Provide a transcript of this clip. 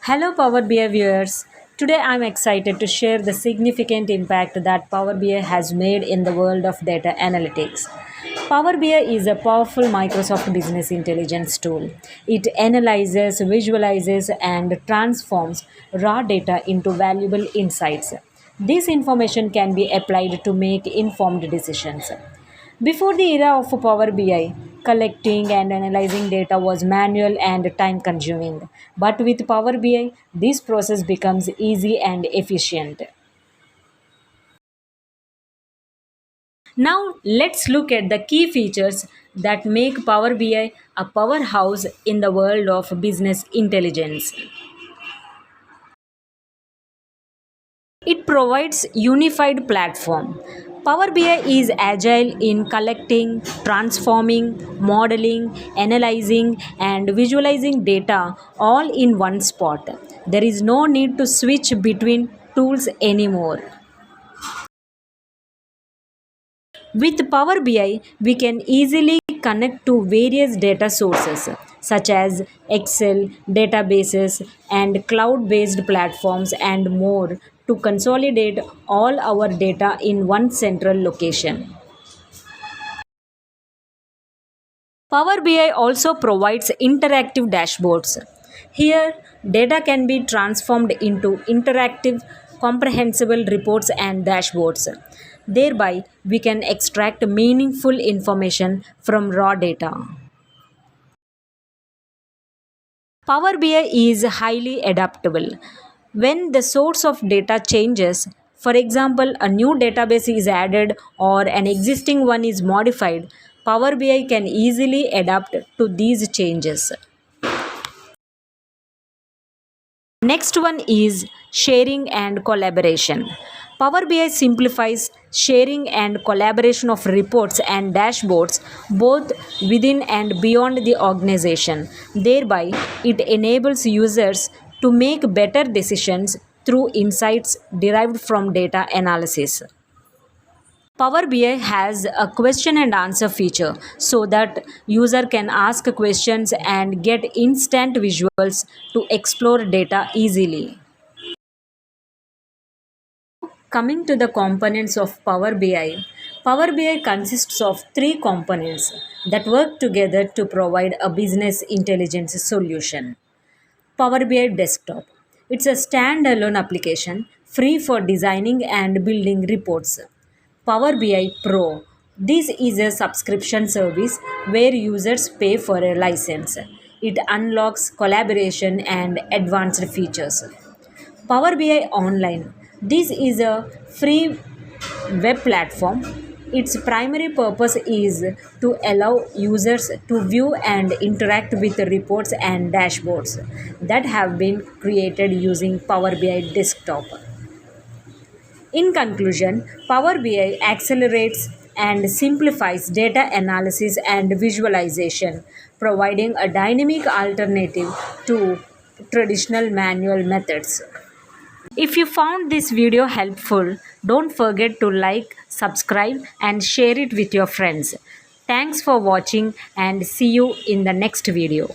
Hello, Power BI viewers. Today I'm excited to share the significant impact that Power BI has made in the world of data analytics. Power BI is a powerful Microsoft business intelligence tool. It analyzes, visualizes, and transforms raw data into valuable insights. This information can be applied to make informed decisions. Before the era of Power BI, collecting and analyzing data was manual and time consuming. But with Power BI, this process becomes easy and efficient. Now, let's look at the key features that make Power BI a powerhouse in the world of business intelligence. It provides unified platform. Power BI is agile in collecting, transforming, modeling, analyzing and visualizing data all in one spot. There is no need to switch between tools anymore. With Power BI, we can easily connect to various data sources such as Excel, databases, and cloud based platforms, and more to consolidate all our data in one central location. Power BI also provides interactive dashboards. Here, data can be transformed into interactive, comprehensible reports and dashboards. Thereby, we can extract meaningful information from raw data. Power BI is highly adaptable. When the source of data changes, for example, a new database is added or an existing one is modified, Power BI can easily adapt to these changes. Next one is sharing and collaboration. Power BI simplifies sharing and collaboration of reports and dashboards both within and beyond the organization. Thereby, it enables users to make better decisions through insights derived from data analysis. Power BI has a question and answer feature so that user can ask questions and get instant visuals to explore data easily. Coming to the components of Power BI, Power BI consists of three components that work together to provide a business intelligence solution. Power BI Desktop. It's a standalone application free for designing and building reports. Power BI Pro. This is a subscription service where users pay for a license. It unlocks collaboration and advanced features. Power BI Online. This is a free web platform. Its primary purpose is to allow users to view and interact with reports and dashboards that have been created using Power BI Desktop. In conclusion, Power BI accelerates and simplifies data analysis and visualization, providing a dynamic alternative to traditional manual methods. If you found this video helpful, don't forget to like, subscribe, and share it with your friends. Thanks for watching and see you in the next video.